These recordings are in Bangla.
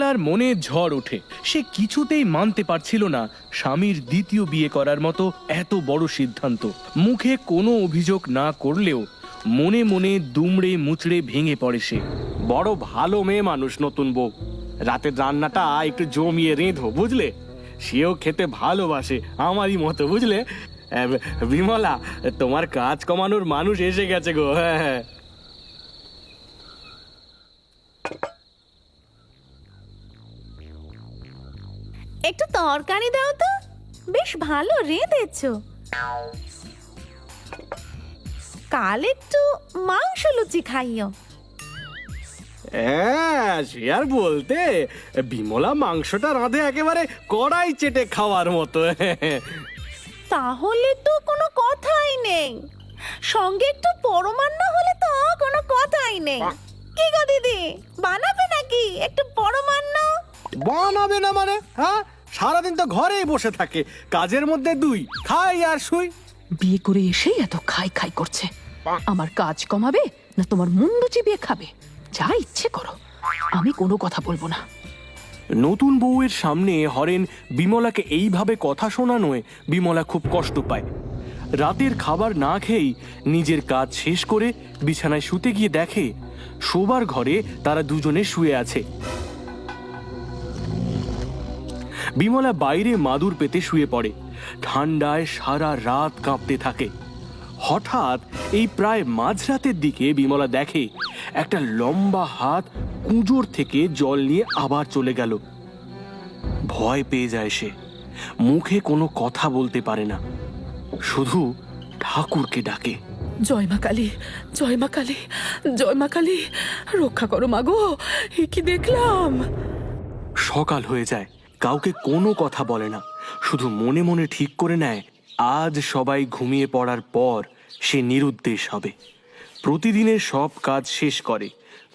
বিমলার মনে ঝড় ওঠে। সে কিছুতেই মানতে পারছিল না স্বামীর দ্বিতীয় বিয়ে করার মতো এত বড় সিদ্ধান্ত। মুখে কোনো অভিযোগ না করলেও মনে মনে দুমড়ে মুচড়ে ভেঙে পড়ে সে। বড় ভালো মেয়ে মানুষ নতুন বউ, রাতের রান্নাটা একটু জমিয়ে রেঁধো, বুঝলে? সেও খেতে ভালোবাসে আমারই মতো, বুঝলে? বিমলা, তোমার কাজ কমানোর মানুষ এসে গেছে গো। হ্যাঁ, একটু তরকারি দাও তো, বেশ ভালো রেঁধেছো। কাল একটু মাংস লুচি খাইও। হ্যাঁ, সে আর বলতে, বিমলা মাংসটা রাঁধে একেবারে কড়াই চেটে খাওয়ার মতো। তাহলে তো কোনো কথাই নেই, সঙ্গে একটু পরমান্ন হলে তো কোনো কথাই নেই। কি গো দিদি, বানাবে নাকি একটু পরমান্ন? বানাবে না মানে? হ্যাঁ, সারাদিন তো ঘরেই বসে থাকে, কাজের মধ্যে দুই, খাই আর শুই। বিয়ে করে এসেই এত খাই খাই করছে। আমার কাজ কমাবে না তোমার মুন্ডু চিবিয়ে খাবে? যা ইচ্ছে করো, আমি কোনো কথা বলবো না। নতুন বউয়ের সামনে হরেন বিমলাকে এইভাবে কথা শোনানোয় বিমলা খুব কষ্ট পায়। রাতের খাবার না খেয়েই নিজের কাজ শেষ করে বিছানায় শুতে গিয়ে দেখে শোবার ঘরে তারা দুজনে শুয়ে আছে। বিমলা বাইরে মাদুর পেতে শুয়ে পড়ে, ঠান্ডায় সারা রাত কাঁপতে থাকে। হঠাৎ এই প্রায় মাঝরাতের দিকে বিমলা দেখে একটা লম্বা হাত কুঁজোর থেকে জল নিয়ে আবার চলে গেল। ভয় পেয়ে যায় সে, মুখে কোনো কথা বলতে পারে না, শুধু ঠাকুরকে ডাকে। জয় মা কালী, জয় মা কালী, জয় মা কালী, রক্ষা করো মাগো, এ কি দেখলাম। সকাল হয়ে যায়, কাউকে কোনো কথা বলে না, শুধু মনে মনে ঠিক করে নেয় আজ সবাই ঘুমিয়ে পড়ার পর সে নিরুদ্দেশ হবে। প্রতিদিনের সব কাজ শেষ করে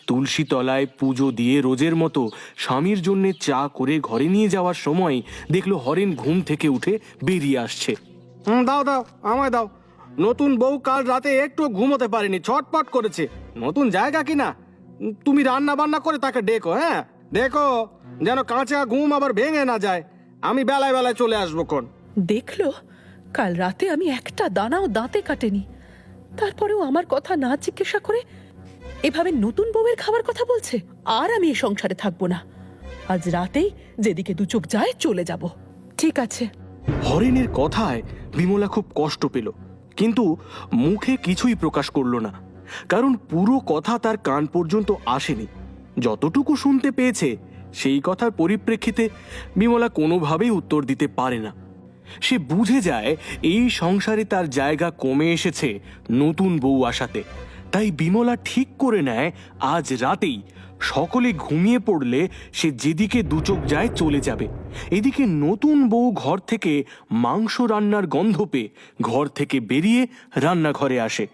তুলসী তলায় পুজো দিয়ে রোজের মতো স্বামীর জন্য চা করে ঘরে নিয়ে যাওয়ার সময় দেখলো হরেন ঘুম থেকে উঠে বেরিয়ে আসছে। দাও দাও, আমায় দাও। নতুন বউ কাল রাতে একটু ঘুমোতে পারেনি, ছটপট করেছে। নতুন জায়গা কিনা, তুমি রান্না বান্না করে তাকে ডেকো। হ্যাঁ, দেখো যেন কাঁচা ঘুম আবার ভেঙে না যায়। আমি বেলায় বেলায় চলে আসবো কোন। দেখলো, কাল রাতে আমি একটা দানাও দাঁতে কাটেনি, তারপরেও আমার কথা না জিজ্ঞাসা করে এভাবে নতুন বউয়ের খাবার কথা বলছে। আর আমি এই সংসারে থাকবো না, আজ রাতেই যেদিকে দু চোখ যায় চলে যাব। ঠিক আছে। হরেনের কথায় বিমলা খুব কষ্ট পেল, কিন্তু মুখে কিছুই প্রকাশ করল না, কারণ পুরো কথা তার কান পর্যন্ত আসেনি। যতটুকু শুনতে পেয়েছে সেই কথার পরিপ্রেক্ষিতে বিমলা কোনোভাবেই উত্তর দিতে পারে না। সে বুঝে যায় এই সংসারে তার জায়গা কমে এসেছে নতুন বউ আসাতে। তাই বিমলা ঠিক করে নেয় আজ রাতেই সকলে ঘুমিয়ে পড়লে সে যেদিকে দুচোখ যায় চলে যাবে। এদিকে নতুন বউ ঘর থেকে মাংস রান্নার গন্ধ পেয়ে ঘর থেকে বেরিয়ে রান্নাঘরে আসে।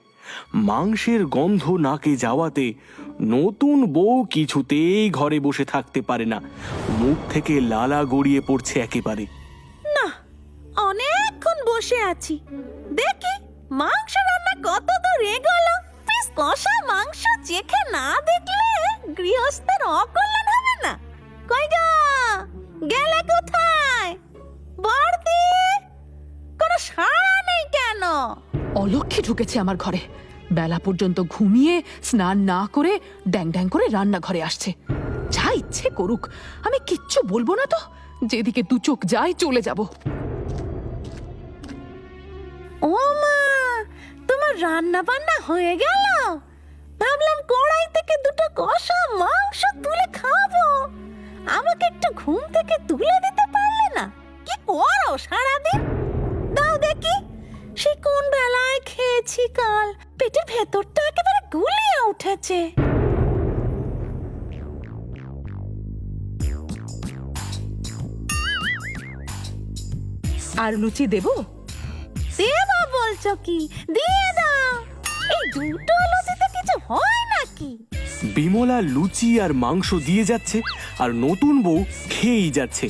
মাংসের গন্ধ নাকে যাওয়াতে নতুন বউ কিছুতেই ঘরে বসে থাকতে পারে না, মুখ থেকে লালা গড়িয়ে পড়ছে একেবারে। না, অনেকক্ষণ বসে আছি, দেখি মাংস রান্না কত দূর এগোলো। পিস কষা মাংস চেখে না দেখলে গৃহস্থের অকল্যাণ হবে না। কই গো, গেলে কোথায়? বড়দি, কোনো সাড়া নেই কেন? অলক্ষী ঢুকেছে আমার ঘরে, বেলা পর্যন্ত ঘুমিয়ে স্নান না করে ড্যাং ড্যাং করে রান্নাঘরে আসছে। যা ইচ্ছে করুক, আমি কিচ্ছু বলবো না তো, যেদিকে দু চোখ যায় চলে যাব। ও মা, তোমার রান্না বান্না হয়ে গেল? ভাবলাম কড়াই থেকে দুটো কষা মাংস তুলে খাবো। আমাকে একটু ঘুম থেকে তুলে দিতে পারলে না? কি করো সারাদিন? দাও দেখি, সে কোন বেলায় খেয়েছি কাল, পেটের ভেতরটা একেবারে গুলিয়ে উঠেছে। আর লুচি দেবো? দেবা বলছো কি? দিয়ে দাও। এই দুটো লুচিতে কিছু হয় নাকি? বিমলা লুচি আর মাংস দিয়ে যাচ্ছে আর নতুন বউ খেয়েই যাচ্ছে।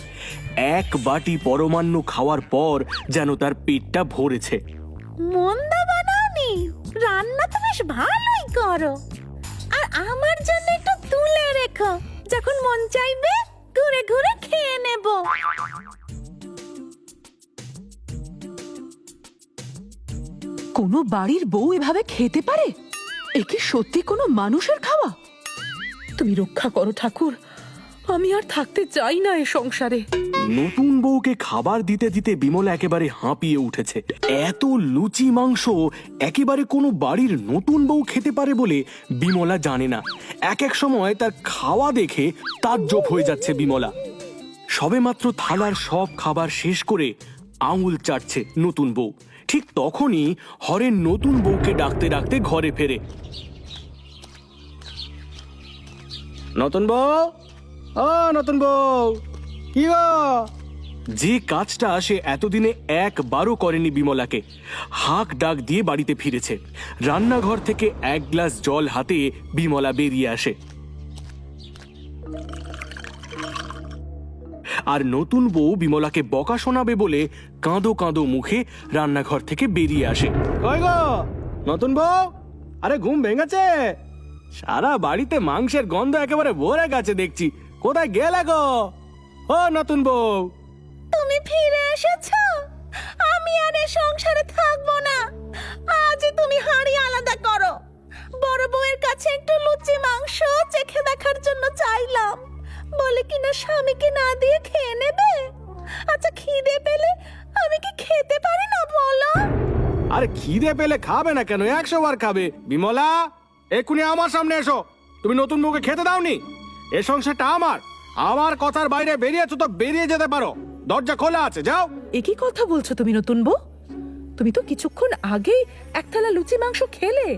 এক বাটি পরমান্ন খাওয়ার পর যেন তার পেটটা ভরেছে। মন্দ বানাওনি, রান্না তো বেশ ভালোই করো। আর আমার জন্য একটু তুলে রেখো, যখন মন চাইবে কোনো বাড়ির বউ এভাবে খেতে পারে? এ কি সত্যি কোনো মানুষের খাওয়া? তুমি রক্ষা করো ঠাকুর, আমি আর থাকতে চাই না এ সংসারে। নতুন বউকে খাবার দিতে দিতে বিমলা একেবারে হাঁপিয়ে উঠেছে। এত লুচি মাংস একেবারে কোনো বাড়ির নতুন বউ খেতে পারে বলে বিমলা জানে না। এক এক সময় তার খাওয়া দেখে তাজ্জব হয়ে যাচ্ছে বিমলা। সবেমাত্র থালার সব খাবার শেষ করে আঙুল চাটছে নতুন বউ। ঠিক তখনই হরেন নতুন বউকে ডাকতে ডাকতে ঘরে ফেরে। নতুন বউ, ও নতুন বউ, কি গো? যে কাজটা সে এতদিনে একবারও করেনি বিমলাকে, হাঁক ডাক দিয়ে বাড়িতে ফিরেছে। রান্নাঘর থেকে এক গ্লাস জল হাতে বিমলা বেরিয়ে আসে। আর নতুন বউ বিমলাকে বকা শোনাবে বলে কাঁদো কাঁদো মুখে রান্নাঘর থেকে বেরিয়ে আসে। কই গো নতুন বউ, আরে ঘুম ভেঙেছে? সারা বাড়িতে মাংসের গন্ধ একেবারে ভরে গেছে দেখছি। কোথায় গেলে গো ও নতুন বউ? তুমি ফিরে এসেছো। আমি আর এ সংসারে থাকবো না। আজই তুমি হাঁড়ি আলাদা করো। বড় বউয়ের কাছে একটু লুচি মাংস চেখে দেখার জন্য চাইলাম, বলে কিনা স্বামীকে না দিয়ে খেয়ে নেবে। আচ্ছা, খিদে পেলে আমি কি খেতে পারি না বলো? আরে খিদে পেলে খাবে না কেন, 100 বার খাবে। বিমলা, এক্ষুনি আমার সামনে এসো। তুমি নতুন বউকে খেতে দাওনি? এ সংসারটা আমার। আমার কথার বাইরে বেরিয়েছো তো বেরিয়ে যেতে পারো, দরজা খোলা আছে, যাও। একই কথা বলছো তুমি নতুন বউ? তুমি তো কিছুক্ষণ আগেই এক থালা লুচি মাংস খেলে।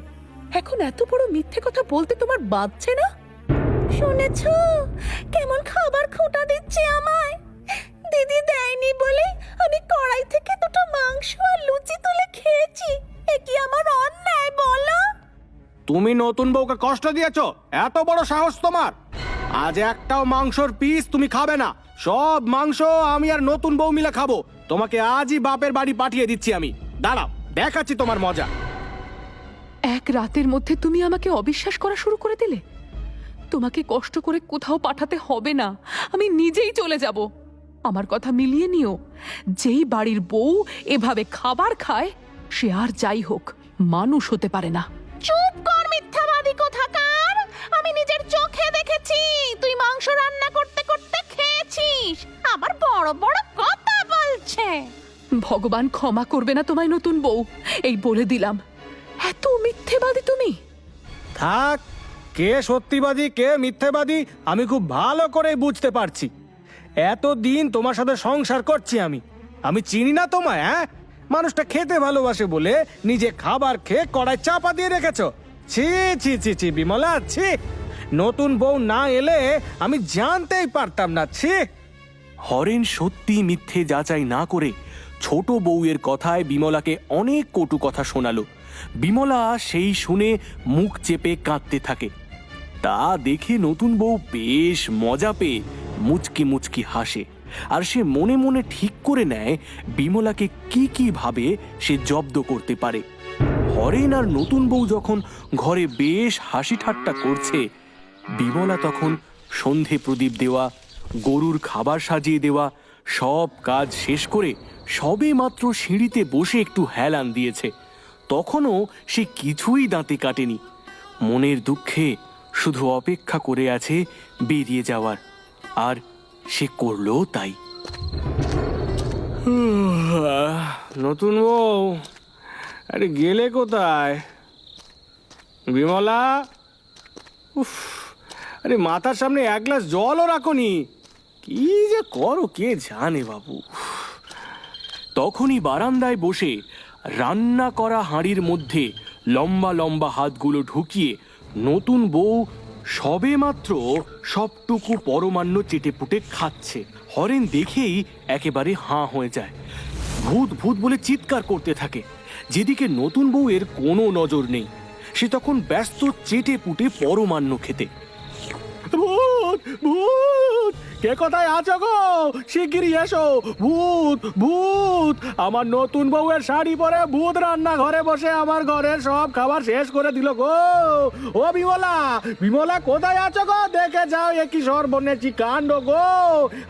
এখন এত বড় মিথ্যে কথা বলতে তোমার বাধছে না? শুনেছো কেমন খাবার খোঁটা দিচ্ছে আমায়? দিদি দেয়নি বলে আমি কড়াই থেকে দুটো মাংস আর লুচি তুলে খেয়েছি। এ কি আমার অন্যায় বলো? তুমি নতুন বউকে কষ্ট দিয়েছো, এত বড় সাহস তোমার? আজ একটাও মাংসর পিস তুমি খাবে না। সব মাংস আমি আর নতুন বউ মিলে খাবো। তোমাকে আজই বাপের বাড়ি পাঠিয়ে দিচ্ছি আমি। দাঁড়াও, দেখাচ্ছি তোমার মজা। এক রাতের মধ্যে তুমি আমাকে অবিশ্বাস করা শুরু করে দিলে। তোমাকে কষ্ট করে কোথাও পাঠাতে হবে না, আমি নিজেই চলে যাব। আমার কথা মিলিয়ে নিও, যেই বাড়ির বউ এভাবে খাবার খায় সে আর যাই হোক মানুষ হতে পারে না। চুপ কর মিথ্যাবাদী কোথাকার। আমি নিজের চোখে দেখেছি তুই মাংস রান্না করতে করতে খেয়েছিস। আবার বড় বড় কথা বলছে। ভগবান ক্ষমা করবে না তোমায় নতুন বউ, এই বলে দিলাম। এত মিথ্যেবাদী তুমি। থাক, কে সত্যিবাদী কে মিথ্যেবাদী আমি খুব ভালো করে বুঝতে পারছি। এতদিন তোমার সাথে সংসার করছি আমি চিনি না তোমায়? হ্যাঁ, মানুষটা খেতে ভালোবাসে বলে নিজে খাবার খেয়ে কড়াই চাপা দিয়ে রেখেছো। ছি ছি ছি ছি বিমলা, ছি। নতুন বউ না এলে আমি জানতেই পারতাম না, ছি। হরেন সত্যি মিথ্যে যাচাই না করে ছোট বউয়ের কথায় বিমলাকে অনেক কটু কথা শোনালো। বিমলা সেই শুনে মুখ চেপে কাঁদতে থাকে। তা দেখে নতুন বউ বেশ মজা পেয়ে মুচকি মুচকি হাসে। আর সে মনে মনে ঠিক করে নেয় বিমলাকে কি কি ভাবে সে জব্দ করতে পারে। হরেন আর নতুন বউ যখন ঘরে বেশ হাসি ঠাট্টা করছে, বিমলা তখন সন্ধে প্রদীপ দেওয়া, গরুর খাবার সাজিয়ে দেওয়া সব কাজ শেষ করে সবে মাত্র সিঁড়িতে বসে একটু হেলান দিয়েছে। তখনও সে কিছুই দাঁতে কাটেনি। মনের দুঃখে শুধু অপেক্ষা করে আছে বেরিয়ে যাওয়ার, আর সে করলো তাই। নতুন বউ, আরে গেলে কোথায়? বিমলা, উফ, আরে মাথার সামনে এক গ্লাস জলও রাখোনি। কি যে করো কে জানে বাবু। তখনই বারান্দায় বসে রান্না করা হাঁড়ির মধ্যে লম্বা লম্বা হাতগুলো ঢুকিয়ে নতুন বউ সবেমাত্র সবটুকু পরমান্ন চেটেপুটে খাচ্ছে। হরেন দেখেই একেবারে হাঁ হয়ে যায়। ভূত ভূত বলে চিৎকার করতে থাকে। যেদিকে নতুন বউয়ের কোনো নজর নেই, সে তখন ব্যস্ত চেটে পুটে পরমান্ন খেতে। ভূত ভূত, কে কোথায় আছো গো? শিগগিরই এসো। ভূত ভূত, আমার নতুন বউয়ের শাড়ি পরে ভূত রান্না ঘরে বসে আমার ঘরের সব খাবার শেষ করে দিল গো। ও বিমলা, বিমলা কোথায় আছো গো? দেখে যাও, এ কি সর্বনেছি কাণ্ড গো।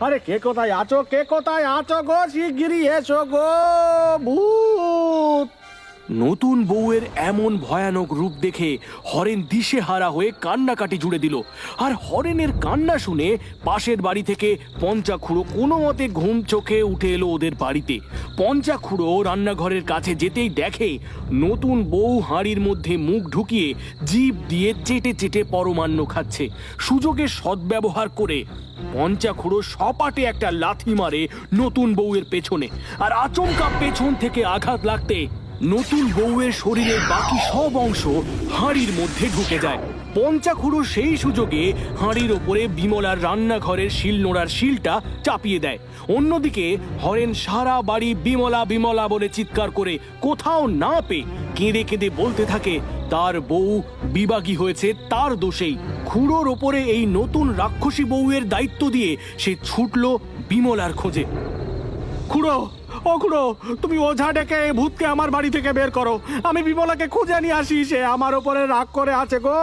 আরে কে কোথায় আছো, কে কোথায় আছো গো? শিগগিরই এসো গো। ভূত নতুন বউয়ের এমন ভয়ানক রূপ দেখে হরেন দিশেহারা হয়ে কান্নাকাটি জুড়ে দিল। আর হরেনের কান্না শুনে পাশের বাড়ি থেকে পঞ্চাখুড়ো কোনো মতে ঘুম চোখে উঠে এলো ওদের বাড়িতে। পঞ্চাখুড়ো রান্নাঘরের কাছে যেতেই দেখে নতুন বউ হাঁড়ির মধ্যে মুখ ঢুকিয়ে জিভ দিয়ে চেটে চেটে পরমান্ন খাচ্ছে। সুযোগের সদ্ব্যবহার করে পঞ্চাখুড়ো সপাটে একটা লাথি মারে নতুন বউয়ের পেছনে, আর আচমকা পেছন থেকে আঘাত লাগতে নতুন বউয়ের শরীরের বাকি সব অংশ হাঁড়ির মধ্যে ঢুকে যায়। পঞ্চাখুড়ো সেই সুযোগে হাঁড়ির ওপরে বিমলার রান্নাঘরের শিল নোড়ার শিলটা চাপিয়ে দেয়। অন্যদিকে হরেন সারা বাড়ি বিমলা বিমলা বলে চিৎকার করে কোথাও না পেয়ে কেঁদে কেঁদে বলতে থাকে তার বউ বিবাগী হয়েছে তার দোষেই। খুড়োর ওপরে এই নতুন রাক্ষসী বউয়ের দায়িত্ব দিয়ে সে ছুটল বিমলার খোঁজে। খুড়ো, ও খুড়ো, তুমি ওঝা ডেকে এই ভূতকে আমার বাড়ি থেকে বের করো। আমি বিমলাকে খুঁজে নিয়ে আসি। সে আমার ওপরে রাগ করে আছে গো,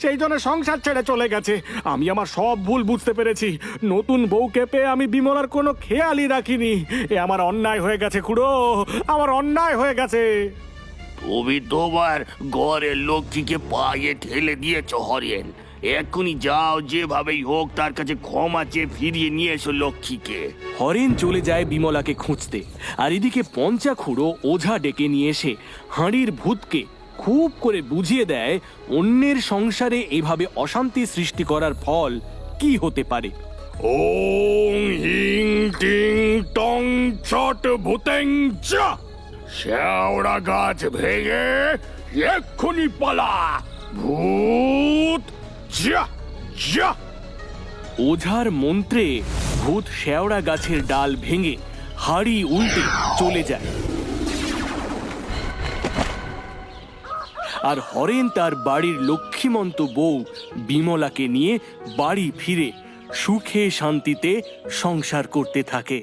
সেই জন্য সংসার ছেড়ে চলে গেছে। আমি আমার সব ভুল বুঝতে পেরেছি। নতুন বউকে পেয়ে আমি বিমলার কোনো খেয়ালই রাখিনি। এ আমার অন্যায় হয়ে গেছে খুড়ো, আমার অন্যায় হয়ে গেছে। তুমি তোমার ঘরের লক্ষ্মীকে পায়ে ঠেলে দিয়েছ হরেন। এক্ষুনি যাও, যেভাবেই হোক তার কাছে ক্ষমা চেয়ে ফিরিয়ে নিয়ে এসো লক্ষ্মীকে। হরেন চলে যায় বিমলাকে খুঁজতে, আর এদিকে পঞ্চাখুড়ো ওঝা ডেকে নিয়ে এসে হাঁড়ির ভূতকে খুব করে বুঝিয়ে দেয় অন্যের সংসারে এভাবে অশান্তি সৃষ্টি করার ফল কি হতে পারে। ওং হিং টিং টং ছট ভূতেং চা। শেওড়া গাছ ভেঙে এক্ষুনি পালা, ভূত যা যা। ওঝার মন্ত্রে ভূত শেওড়া গাছের ডাল ভেঙে হাড়ি উল্টে চলে যায়, আর হরেন তার বাড়ির লক্ষ্মীমন্ত বউ বিমলাকে নিয়ে বাড়ি ফিরে সুখে শান্তিতে সংসার করতে থাকে।